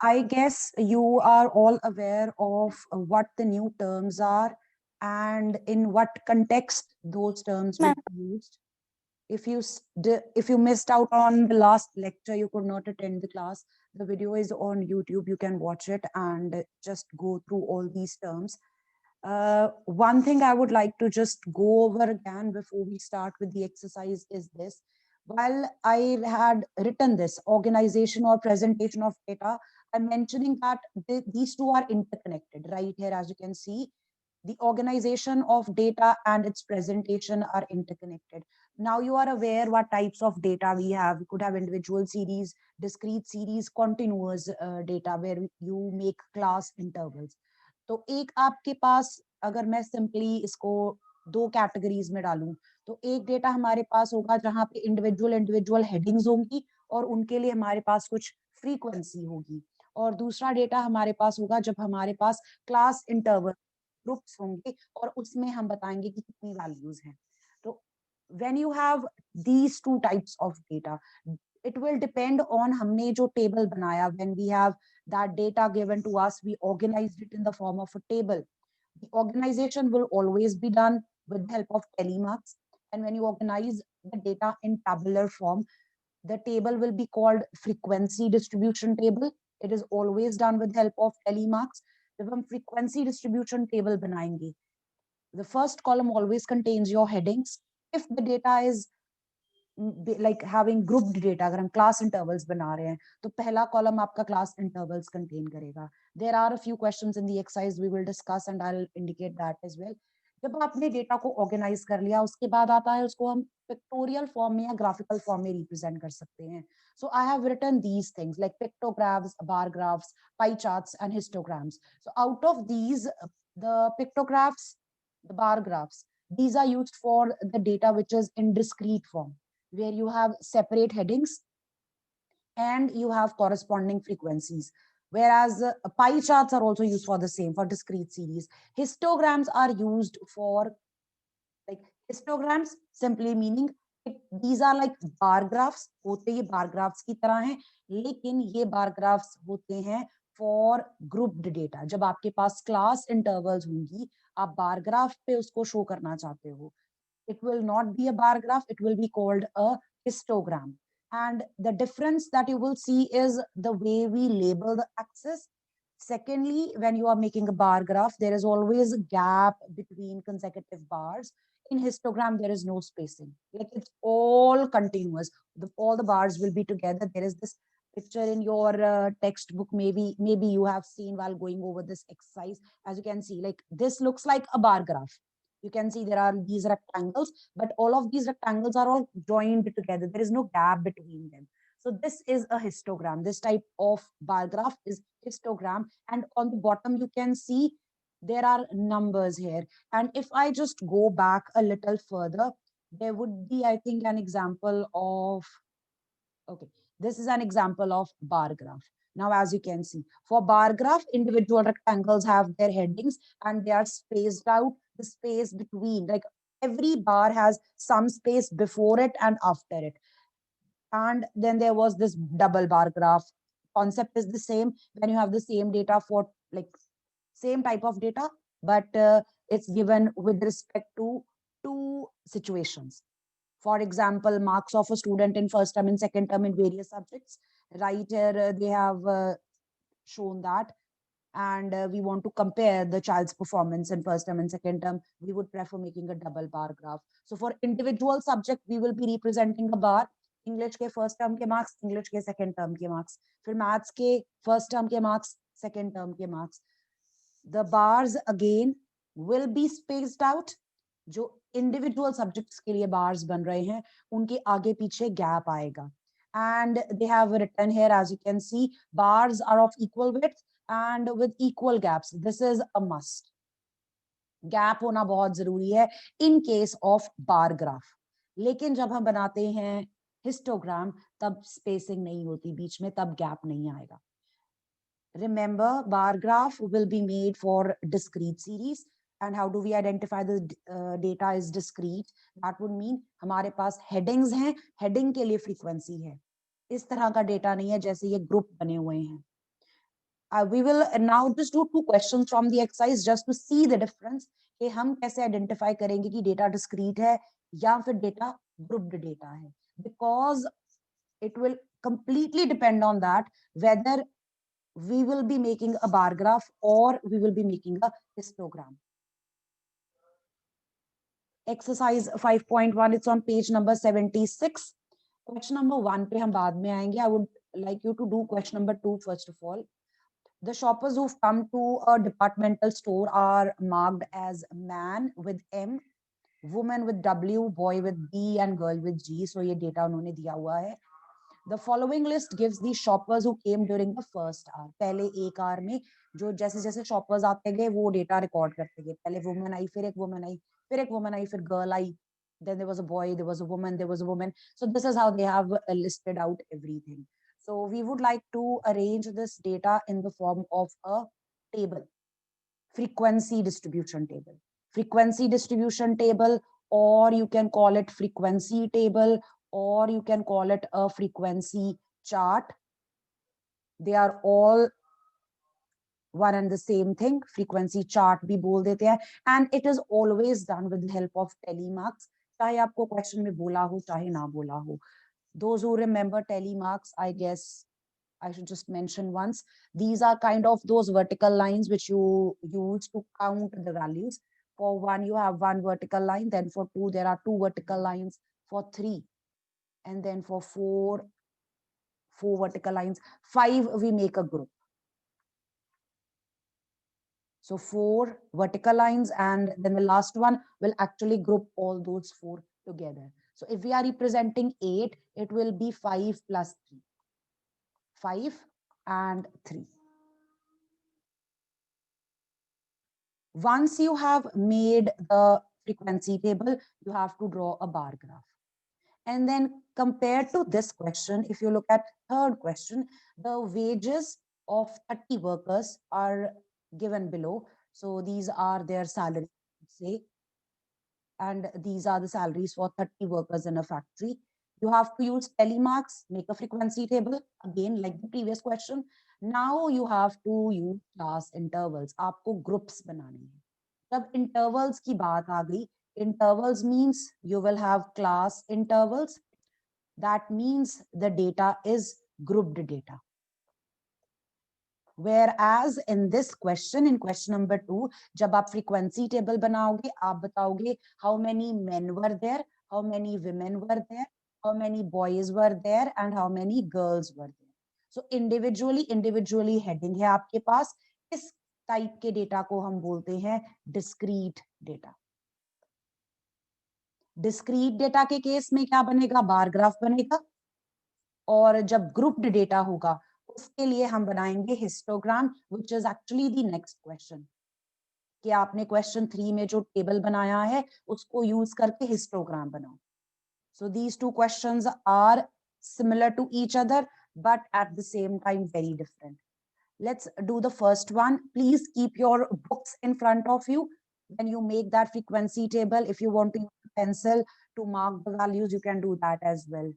I guess you are all aware of what the new terms are and in what context those terms Ma'am, would be used. If you missed out on the last lecture, you could not attend the class. The video is on YouTube. You can watch it and just go through all these terms. One thing I would like to just go over again before we start with the exercise is this. While I had written this organization or presentation of data, I'm mentioning that these two are interconnected right here. As you can see, the organization of data and its presentation are interconnected. Now you are aware what types of data we have. We could have individual series, discrete series, continuous data where you make class intervals. तो एक आपके पास, अगर मैं simply इसको दो categories में डालूं, तो एक डेटा हमारे पास होगा जहां पे इंडिविजुअल इंडिविजुअल हेडिंग्स होंगी और उनके लिए हमारे पास कुछ फ्रीक्वेंसी होगी, और दूसरा डेटा हमारे पास होगा जब हमारे पास क्लास इंटरवल ग्रुप्स होंगे और उसमें हम बताएंगे कि कितनी वैल्यूज हैं. तो when you have these two types of data, it will depend on हमने जो टेबल बनाया. When we have that data given to us, we organized it in the form of a table. The organization will always be done with the help of telemarks. And when you organize the data in tabular form, the table will be called frequency distribution table. It is always done with the help of telemarks. जब हम frequency distribution table बनाएंगे, the first column always contains your headings. If the data is like having grouped data, अगर हम class intervals बना रहे हैं, तो पहला column आपका class intervals contain करेगा. There are a few questions in the exercise we will discuss and I'll indicate that as well. जब आपने डेटा को ऑर्गेनाइज कर लिया, उसके बाद आता है उसको हम पिक्टोरियल फॉर्म में या ग्राफिकल फॉर्म में रिप्रेजेंट कर सकते हैं. So I have written these things like pictographs, bar graphs, pie charts and histograms. So out of these, the pictographs, the bar graphs, these are used for the data which is in discrete form, where you have separate headings and you have corresponding frequencies. Whereas pie charts are also used for the same, for discrete series. Histograms are used for, like, histograms simply meaning these are like bar graphs. होते ये bar graphs की तरह हैं, लेकिन ये bar graphs होते हैं for grouped data. जब आपके पास class intervals होंगी, आप bar graph पे उसको show करना चाहते हो, it will not be a bar graph, it will be called a histogram. And the difference that you will see is the way we label the axis. Secondly, when you are making a bar graph, there is always a gap between consecutive bars. In histogram, there is no spacing. Like, it's all continuous. All the bars will be together. There is this picture in your textbook. Maybe you have seen while going over this exercise. As you can see, like, this looks like a bar graph. You can see there are these rectangles, but all of these rectangles are all joined together. There is no gap between them. So this is a histogram. This type of bar graph is histogram. And on the bottom, you can see there are numbers here. And if I just go back a little further, there would be, I think, an example of, okay, this is an example of bar graph. Now, as you can see, for bar graph, individual rectangles have their headings and they are spaced out. The space between, like, every bar has some space before it and after it. And then there was this double bar graph. Concept is the same when you have the same data for, like, same type of data, but it's given with respect to two situations. For example, marks of a student in first term and second term in various subjects. Right here, they have shown that. And we want to compare the child's performance in first term and second term. We would prefer making a double bar graph. So for individual subject, we will be representing a bar. English के first term के marks, English के second term के marks. फिर maths के first term के marks, second term के marks. The bars again will be spaced out. जो individual subjects के लिए bars बन रहे हैं, उनके आगे पीछे gap आएगा. And they have written here, as you can see, bars are of equal width and with equal gaps. This is a must. Gap होना बहुत जरूरी है in case of bar graph. लेकिन जब हम बनाते हैं histogram, तब spacing नहीं होती बीच में, तब gap नहीं आएगा. Remember, bar graph will be made for discrete series. And how do we identify the data is discrete? That would mean हमारे पास headings हैं, heading के लिए frequency है. इस तरह का data नहीं है जैसे ये group बने हुए हैं. We will now just do 2 questions from the exercise just to see the difference कि हम कैसे identify करेंगे कि data discrete है या फिर data grouped data है, because it will completely depend on that whether we will be making a bar graph or we will be making a histogram. Exercise 5.1, it's on page number 76. Question number 1 पे हम बाद में आएंगे. I would like you to do question number 2 first of all. The shoppers who've come to a departmental store are marked as man with M, woman with W, boy with B and girl with G. So ये data उन्होंने दिया हुआ है. The following list gives the shoppers who came during the first hour. पहले एक hour में जो जैसे जैसे shoppers आते गए वो data record करते गए. पहले woman आई, फिर एक woman आई, फिर एक woman आई, फिर girl I. Then there was a boy, there was a woman, there was a woman. So this is how they have listed out everything. So we would like to arrange this data in the form of a table, frequency distribution table. Frequency distribution table, or you can call it frequency table, or you can call it a frequency chart. They are all one and the same thing. Frequency chart भी बोल देते हैं, and it is always done with the help of telemarks. चाहे आपको question में बोला हो चाहे ना बोला हो. Those who remember telemarks, I guess I should just mention once. These are kind of those vertical lines which you use to count the values. For 1, you have 1 vertical line. Then for 2, there are 2 vertical lines. For 3, and then for 4, 4 vertical lines. 5, we make a group. So 4 vertical lines, and then the last one will actually group all those 4 together. So if we are representing 8, it will be 5 plus 3. 5 and 3. Once you have made the frequency table, you have to draw a bar graph. And then compared to this question, if you look at third question, the wages of 30 workers are given below. So these are their salaries, say, and these are the salaries for 30 workers in a factory. You have to use telemarks, make a frequency table, again, like the previous question. Now you have to use class intervals. आपको groups बनाने हैं. जब intervals की बात आ गई, intervals means you will have class intervals. That means the data is grouped data. Whereas in this question, in question number 2, जब आप frequency table बनाओगे, आप बताओगे how many men were there, how many women were there, how many boys were there, and how many girls were there. So individually heading है आपके पास. इस type के data को हम बोलते हैं discrete data. Discrete data के केस में क्या बनेगा? बार ग्राफ बनेगा. और जब ग्रुप्ड डेटा होगा उसके लिए हम बनाएंगे histogram, which is actually the next question. कि आपने question 3 में जो टेबल बनाया है उसको यूज करके हिस्टोग्राम बनाओ. So these 2 questions are similar to each other but at the same time very different. Let's do the first one. Please keep your books in front of you when you make that frequency table. If you want to use a pencil to mark the values, you can do that as well.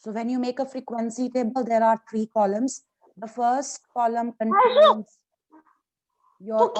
So when you make a frequency table, there are 3 columns. The first column contains your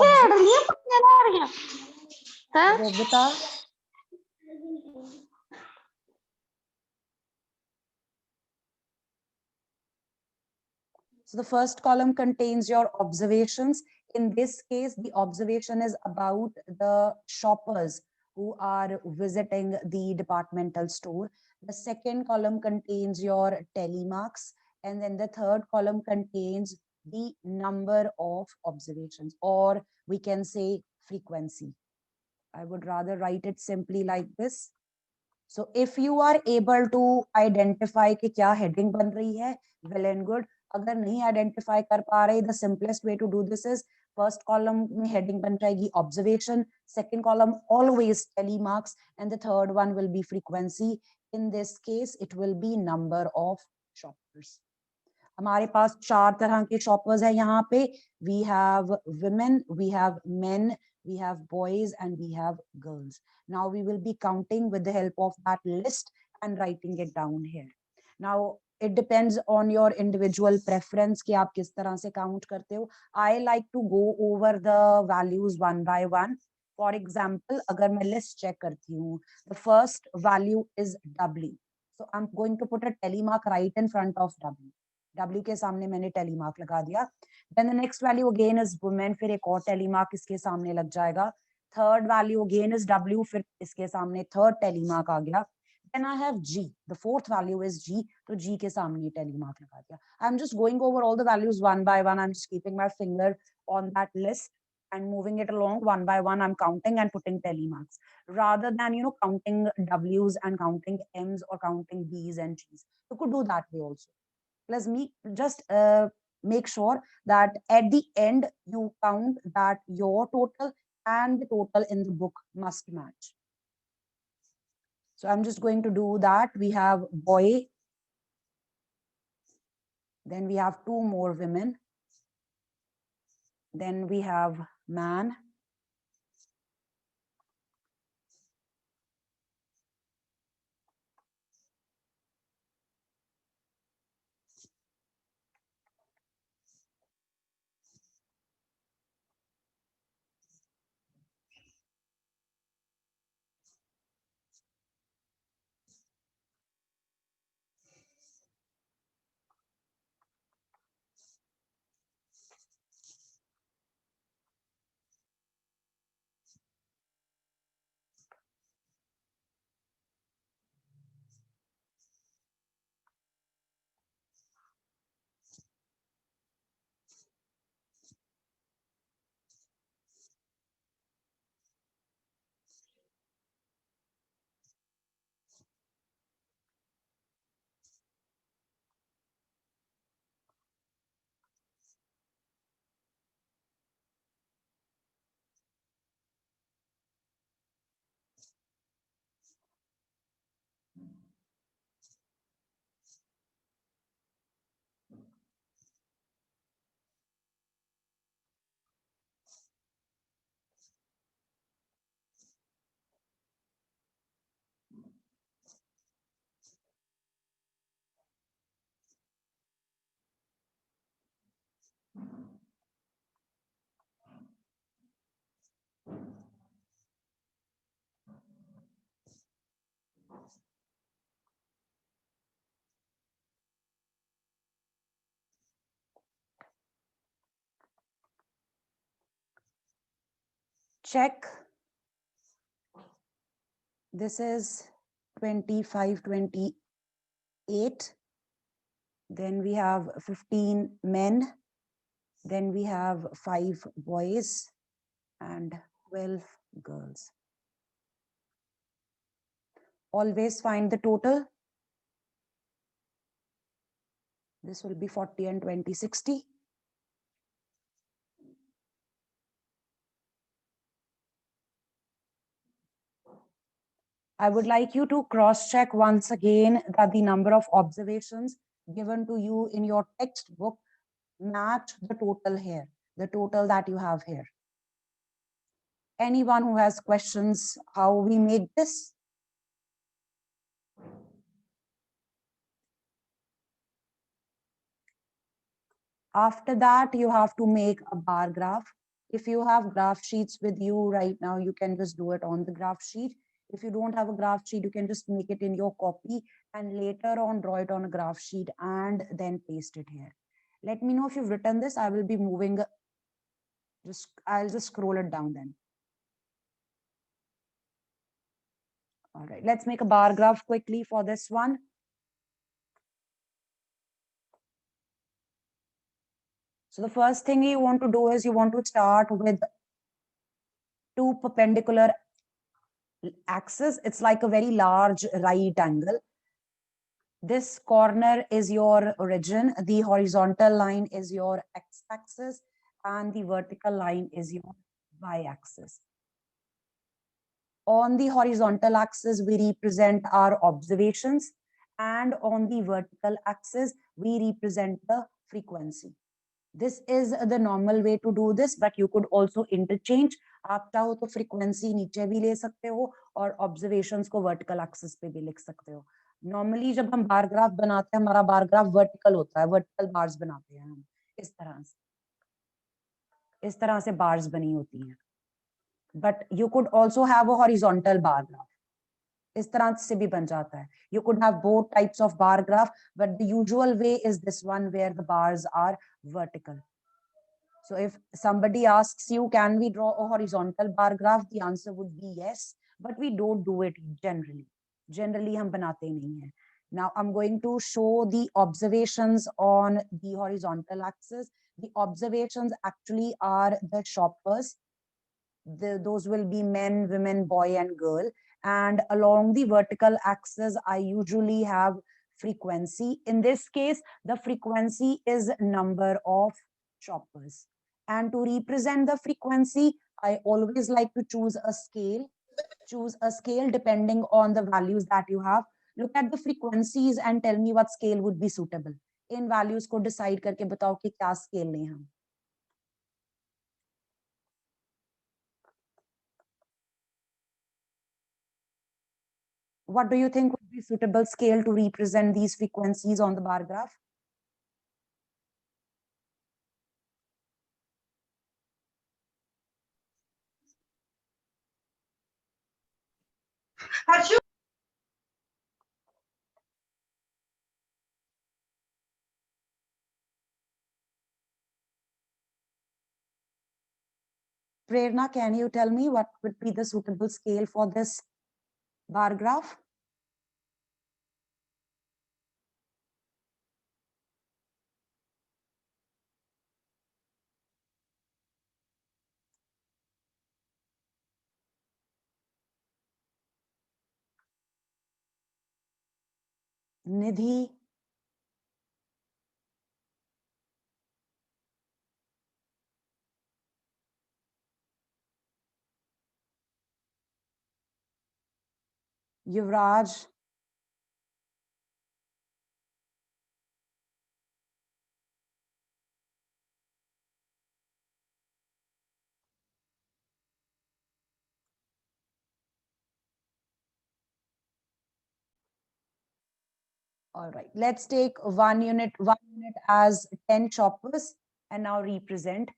So the first column contains your observations. In this case, the observation is about the shoppers who are visiting the departmental store. The second column contains your telemarks. And then the third column contains the number of observations, or we can say frequency. I would rather write it simply like this. So if you are able to identify कि क्या heading बन रही है, well and good. अगर नहीं identify कर पा रहे, the simplest way to do this is first column में heading बन जाएगी observation, second column always telemarks, and the third one will be frequency. In this case, it will be number of shoppers. हमारे पास 4 तरह के shoppers है यहाँ पे. We have women, we have men, we have boys, and we have girls. Now we will be counting with the help of that list and writing it down here. Now it depends on your individual preference कि आप किस तरह से count करते हो. I like to go over the values one by one. For example, अगर मैं list check करती हूँ, the first value is W. So I'm going to put a telemark right in front of W. W के सामने मैंने टेलीमार्क लगा दिया. Then the next value again is women, फिर एक और टेलीमार्क इसके सामने लग जाएगा. Third value again is W, फिर इसके सामने third टेलीमार्क आ गया. Then I have G. The fourth value is G, तो G के सामने टेलीमार्क लगा दिया. I'm just going over all the values one by one. I'm just keeping my finger on that list and moving it along one by one. I'm counting and putting telemarks rather than counting W's and counting M's or counting B's and G's. You could do that way also. Plus me just make sure that at the end you count that your total and the total in the book must match. So I'm just going to do that. We have boy, then we have 2 more women, then we have man, check. This is 25, 28. Then we have 15 men. Then we have 5 boys and 12 girls. Always find the total. This will be 40 and 20, 60. I would like you to cross-check once again that the number of observations given to you in your textbook match the total here, the total that you have here. Anyone who has questions how we make this? After that, you have to make a bar graph. If you have graph sheets with you right now, you can just do it on the graph sheet. If you don't have a graph sheet, you can just make it in your copy and later on draw it on a graph sheet and then paste it here. Let me know if you've written this. I will be moving. I'll just scroll it down then. All right, let's make a bar graph quickly for this one. So the first thing you want to do is you want to start with 2 perpendicular axis, it's like a very large right angle. This corner is your origin, the horizontal line is your x-axis, and the vertical line is your y-axis. On the horizontal axis, we represent our observations, and on the vertical axis, we represent the frequency. This is the normal way to do this, but you could also interchange. आप चाहो तो frequency नीचे भी ले सकते हो और observations को vertical axis पे भी लिख सकते हो. Normally जब हम बार ग्राफ बनाते हैं, हमारा बार ग्राफ vertical होता है, vertical bars बनाते हैं हम इस तरह से bars बनी होती हैं. But you could also have a horizontal bar graph. इस तरह से भी बन जाता है. You could have both types of bar graph, but the usual way is this one where the bars are vertical. So if somebody asks you, can we draw a horizontal bar graph? The answer would be yes, but we don't do it generally. Generally, हम बनाते नहीं हैं. Now I'm going to show the observations on the horizontal axis. The observations actually are the shoppers. Those will be men, women, boy, and girl. And along the vertical axis, I usually have frequency. In this case, the frequency is number of shoppers. And to represent the frequency, I always like to choose a scale. Choose a scale depending on the values that you have. Look at the frequencies and tell me what scale would be suitable. In values को decide करके बताओ कि क्या scale लें हम. What do you think would be suitable scale to represent these frequencies on the bar graph? Prerna, can you tell me what would be the suitable scale for this bar graph? Nidhi? Yuvraj? All right, let's take one unit as 10 choppers and now represent.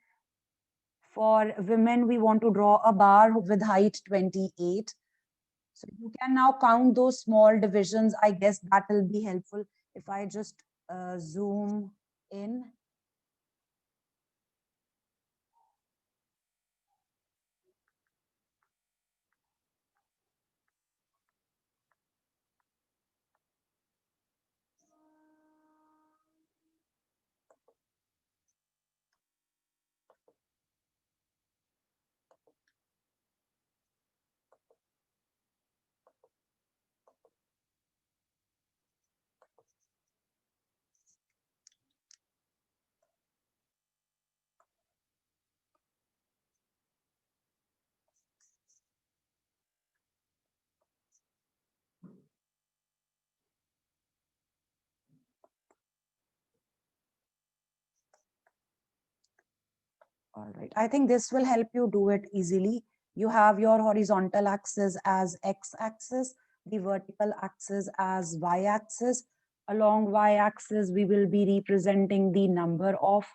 For women, we want to draw a bar with height 28. So you can now count those small divisions. I guess that will be helpful if I just zoom in. All right, I think this will help you do it easily. You have your horizontal axis as x-axis, the vertical axis as y-axis. Along y-axis, we will be representing the number of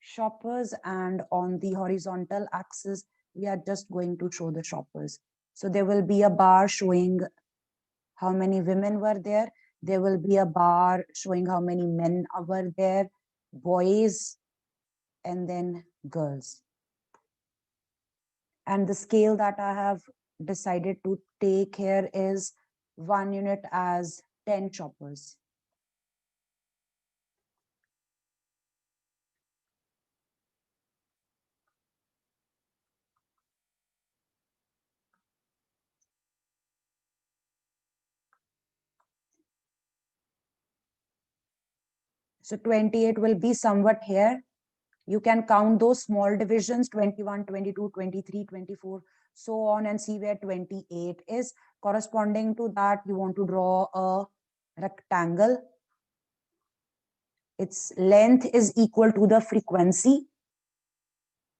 shoppers, and on the horizontal axis, we are just going to show the shoppers. So there will be a bar showing how many women were there. There will be a bar showing how many men were there, boys, and then girls. And the scale that I have decided to take here is 1 unit as 10 choppers. So 28 will be somewhat here. You can count those small divisions, 21, 22, 23, 24, so on, and see where 28 is. Corresponding to that, you want to draw a rectangle. Its length is equal to the frequency.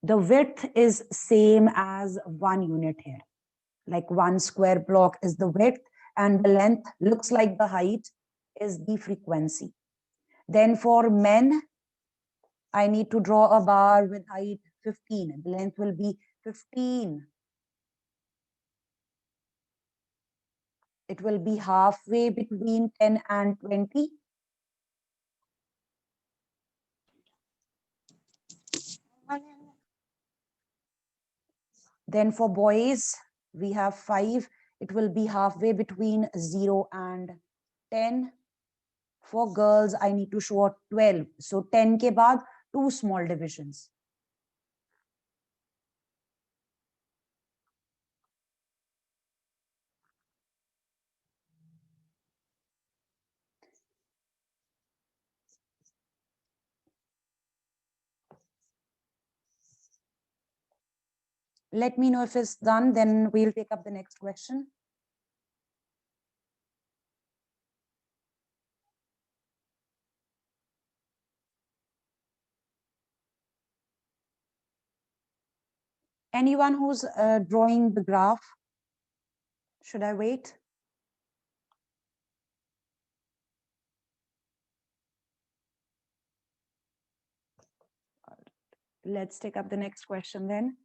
The width is same as 1 unit here. Like 1 square block is the width, and the length looks like the height is the frequency. Then for men, I need to draw a bar with height 15. The length will be 15. It will be halfway between 10 and 20. Then for boys, we have 5. It will be halfway between 0 and 10. For girls, I need to show 12. So 10 ke baad, 2 small divisions. Let me know if it's done, then we'll take up the next question. Anyone who's drawing the graph? Should I wait? Let's take up the next question then.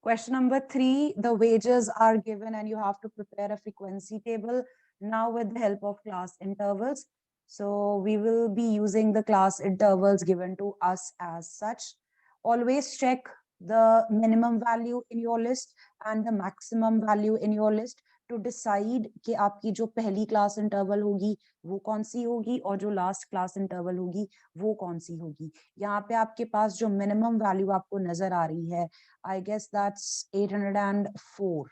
Question number 3, the wages are given and you have to prepare a frequency table now with the help of class intervals. So we will be using the class intervals given to us as such. Always check the minimum value in your list and the maximum value in your list to decide कि आपकी जो पहली class interval होगी वो कौन सी होगी और जो last class interval होगी वो कौन सी होगी. यहाँ पे आपके पास जो minimum value आपको नजर आ रही है, I guess that's 804.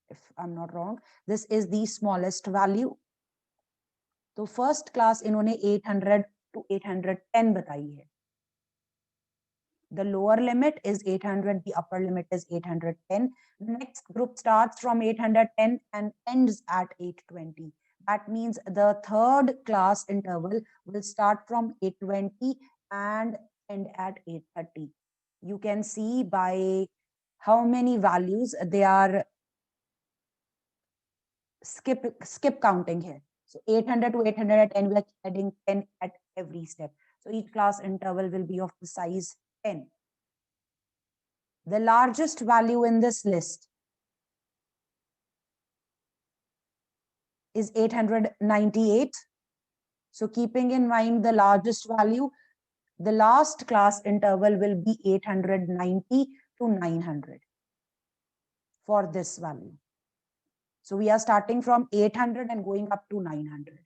If I'm not wrong, this is the smallest value. तो first class इन्होंने 800 to 810 बताई है. The lower limit is 800, the upper limit is 810. The next group starts from 810 and ends at 820. That means the third class interval will start from 820 and end at 830. You can see by how many values they are skip counting here. So 800 to 810, we are adding 10 at every step. So each class interval will be of the size 10. The largest value in this list is 898. So keeping in mind the largest value, the last class interval will be 890 to 900 for this value. So we are starting from 800 and going up to 900.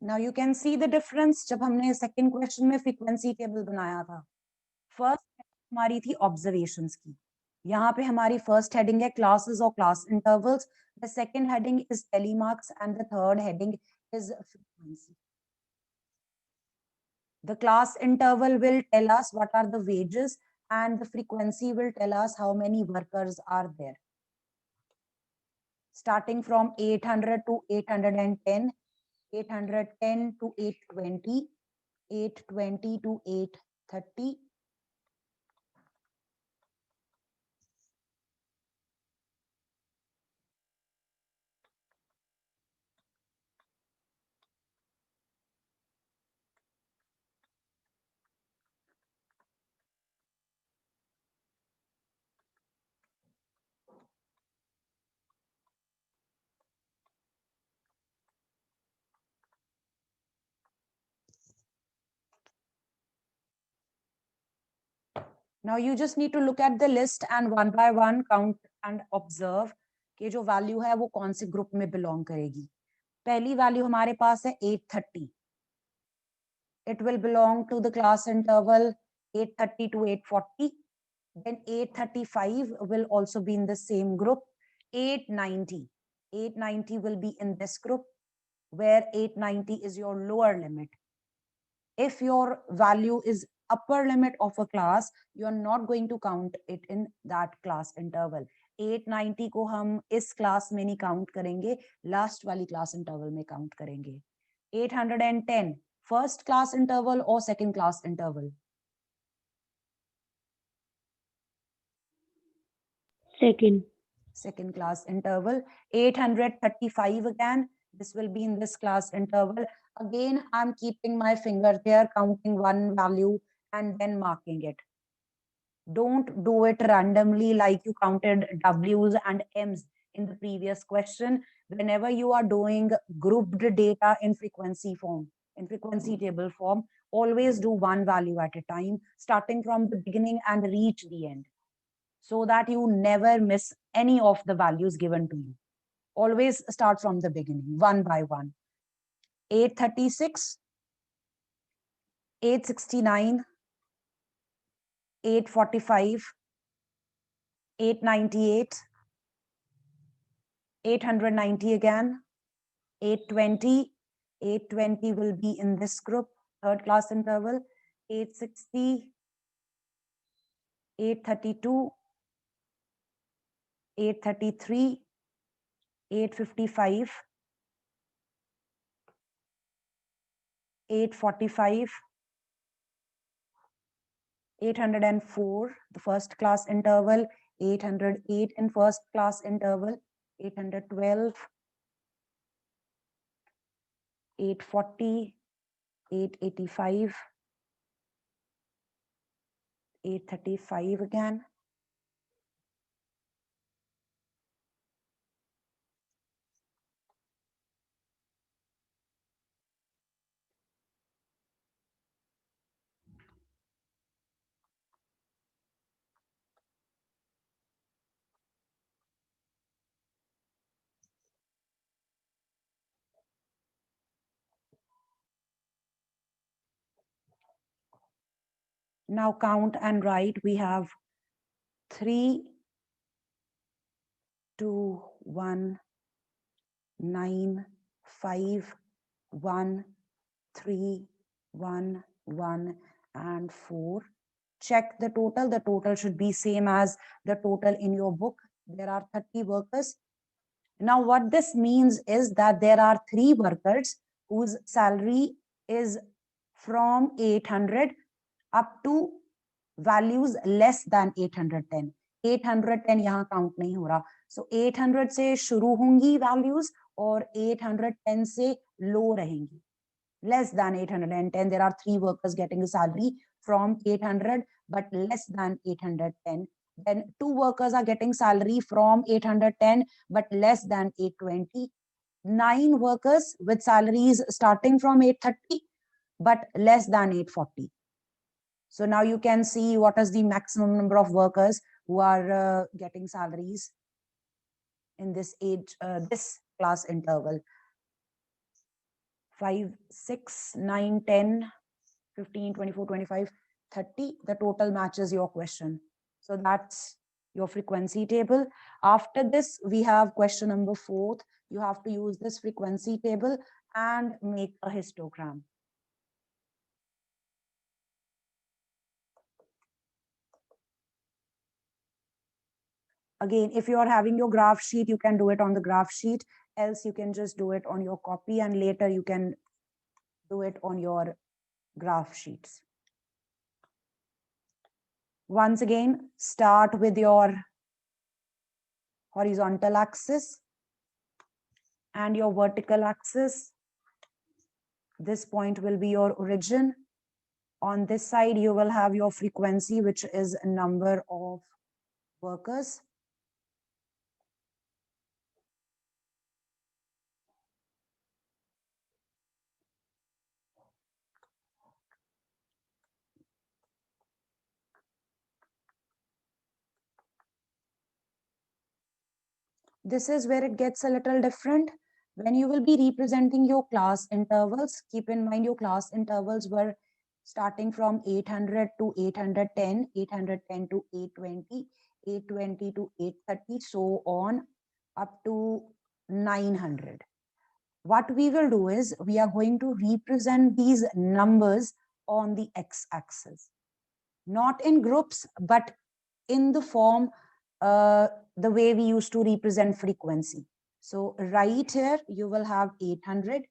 Now you can see the difference जब हमने second question में frequency table बनाया था. First हमारी थी observations की. यहाँ पे हमारी first heading है classes or class intervals. The second heading is telemarks and the third heading is frequency. The class interval will tell us what are the wages and the frequency will tell us how many workers are there. Starting from 800 to 810, 810 to 820, 820 to 830. Now you just need to look at the list and one by one count and observe कि जो value है वो कौन से group में belong करेगी. पहली value हमारे पास है 830. It will belong to the class interval 830 to 840. Then 835 will also be in the same group. 890. 890 will be in this group where 890 is your lower limit. If your value is upper limit of a class, you are not going to count it in that class interval. 890 को हम इस class में नहीं count करेंगे, last वाली class interval में count करेंगे. 810 first class interval or second class interval? Second class interval. 835 again, this will be in this class interval. Again, I'm keeping my finger there, counting one value and then marking it. Don't do it randomly like you counted W's and M's in the previous question. Whenever you are doing grouped data in frequency form, in frequency table form, always do one value at a time, starting from the beginning and reach the end, so that you never miss any of the values given to you. Always start from the beginning, one by one. 836, 869, 845, 898, 890 again, 820, 820 will be in this group, third class interval, 860, 832, 833, 855, 845, 804, the first class interval, 808 in first class interval, 812, 840, 885, 835 again, 8. Now count and write. We have 3, 2, 1, 9, 5, 1, 3, 1, 1, and 4. Check the total. The total should be same as the total in your book. There are 30 workers. Now, what this means is that there are 3 workers whose salary is from 800 up to values less than 810. 810 यहाँ count नहीं हो रहा. So 800 से शुरू होंगी values और 810 से low रहेंगी. Less than 810, there are 3 workers getting a salary from 800 but less than 810. Then 2 workers are getting salary from 810 but less than 820. 9 workers with salaries starting from 830 but less than 840. So now you can see what is the maximum number of workers who are getting salaries in this this class interval. 5, 6, 9, 10, 15, 24, 25, 30. The total matches your question. So that's your frequency table. After this, we have question number 4. You have to use this frequency table and make a histogram. Again, if you are having your graph sheet, you can do it on the graph sheet. Else you can just do it on your copy and later you can do it on your graph sheets. Once again, start with your horizontal axis and your vertical axis. This point will be your origin. On this side, you will have your frequency, which is a number of workers. This is where it gets a little different. When you will be representing your class intervals, keep in mind your class intervals were starting from 800 to 810, 810 to 820, 820 to 830, so on up to 900. What we will do is we are going to represent these numbers on the x-axis, not in groups, but in the form, the way we used to represent frequency. So right here, you will have 800.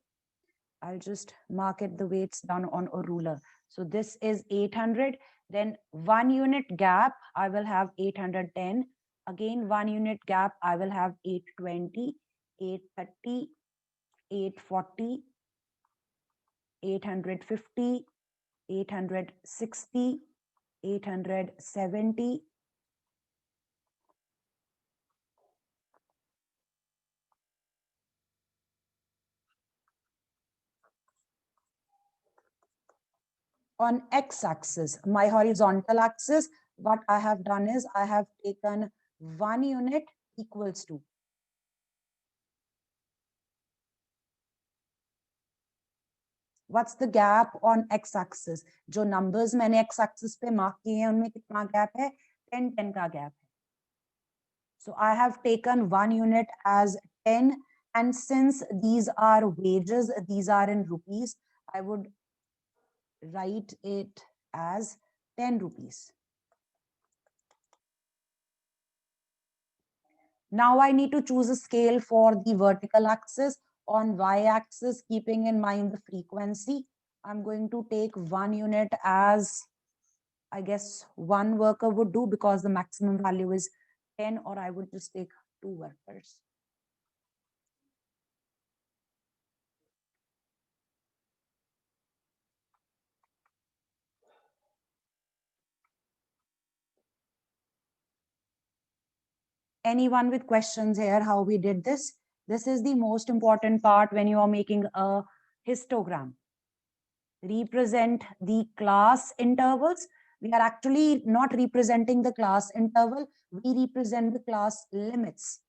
I'll just mark it the way it's done on a ruler. So this is 800. Then 1 unit gap, I will have 810. Again, 1 unit gap, I will have 820, 830, 840, 850, 860, 870, on x-axis, my horizontal axis, what I have done is I have taken 1 unit equals to, what's the gap on x-axis? जो numbers मैंने x-axis पे mark किए हैं उनमें कितना gap है? 10 10 का gap है. So I have taken 1 unit as 10, and since these are wages, these are in rupees, I would write it as 10 rupees. Now I need to choose a scale for the vertical axis. On y-axis, keeping in mind the frequency, I'm going to take 1 unit as, I guess, 1 worker would do because the maximum value is 10, or I would just take 2 workers. Anyone with questions here how we did this? This is the most important part when you are making a histogram. Represent the class intervals. We are actually not representing the class interval, we represent the class limits.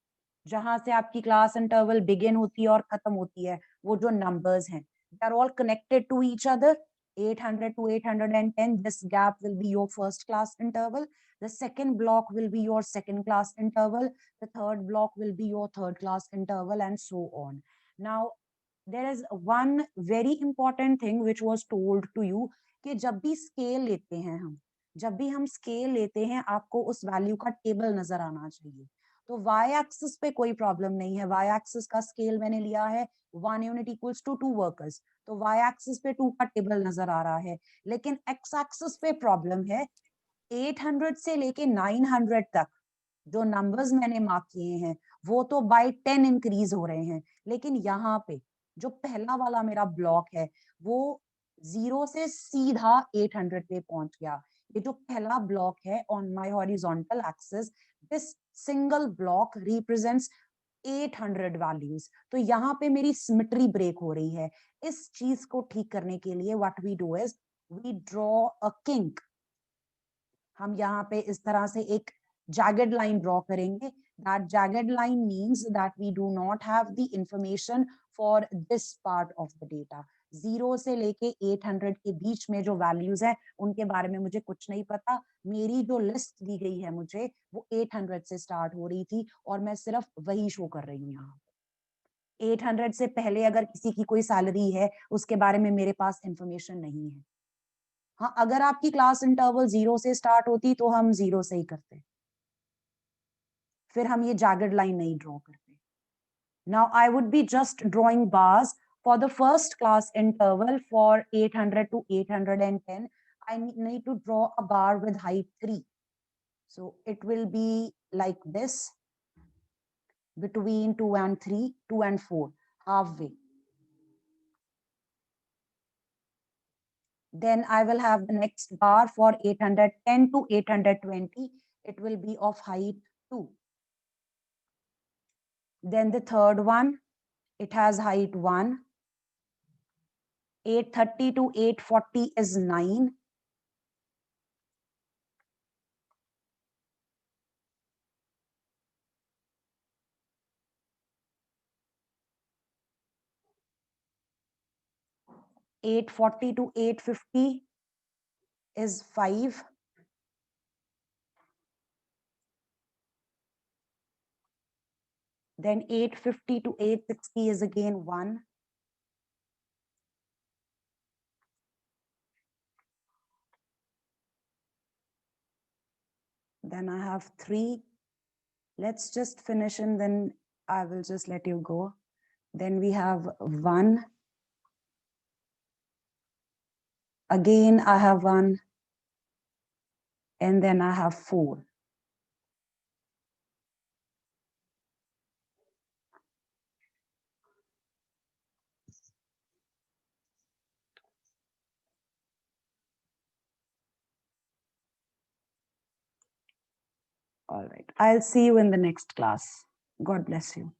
जहां से आपकी class interval begin होती है और खत्म होती है, वो जो numbers हैं, they are all connected to each other. 800 to 810, this gap will be your first class interval. The second block will be your second class interval. The third block will be your third class interval, and so on. Now, there is one very important thing which was told to you कि जब भी scale लेते हैं हम, जब भी हम scale लेते हैं, आपको उस value का table नजर आना चाहिए. तो y axis पे कोई प्रॉब्लम नहीं है. y axis का स्केल मैंने लिया है 1 यूनिट इक्वल्स टू 2 वर्कर्स, तो y axis पे 2 का टेबल नजर आ रहा है. लेकिन x axis पे प्रॉब्लम है. 800 से लेके 900 तक जो नंबर्स मैंने मार्क किए हैं वो तो बाय 10 इंक्रीज हो रहे हैं, लेकिन यहाँ पे जो पहला वाला मेरा ब्लॉक है वो 0 से सीधा 800 पे पहुंच गया. ये जो पहला ब्लॉक है on my horizontal axis, this single block represents 800 values. तो यहाँ पे मेरी सिमेट्री ब्रेक हो रही है. इस चीज को ठीक करने के लिए what we do is we draw a kink. हम यहाँ पे इस तरह से एक jagged line draw करेंगे. That jagged line means that we do not have the information for this part of the data. 0 से लेके 800 के बीच में जो values हैं उनके बारे में मुझे कुछ नहीं पता. मेरी जो list दी गई है मुझे वो 800 से start हो रही थी और मैं सिर्फ वही show कर रही हूँ यहाँ. 800 से पहले अगर किसी की कोई salary है उसके बारे में मेरे पास information नहीं है. हाँ, अगर आपकी क्लास इंटरवल 0 से स्टार्ट होती तो हम 0 से ही करते, फिर हम ये jagged line नहीं ड्रॉ करते. Now I would be just drawing bars for the first class interval for 800 to 810. I need to draw a bar with height 3. So it will be like this, between 2 and 3, 2 and 4, halfway. Then I will have the next bar for 810 to 820. It will be of height 2. Then the third one, it has height 1. 830 to 840 is 9. 840 to 850 is 5. Then 850 to 860 is again 1. Then I have 3. Let's just finish and then I will just let you go. Then we have 1. Again, I have 1. And then I have 4. All right. I'll see you in the next class. God bless you.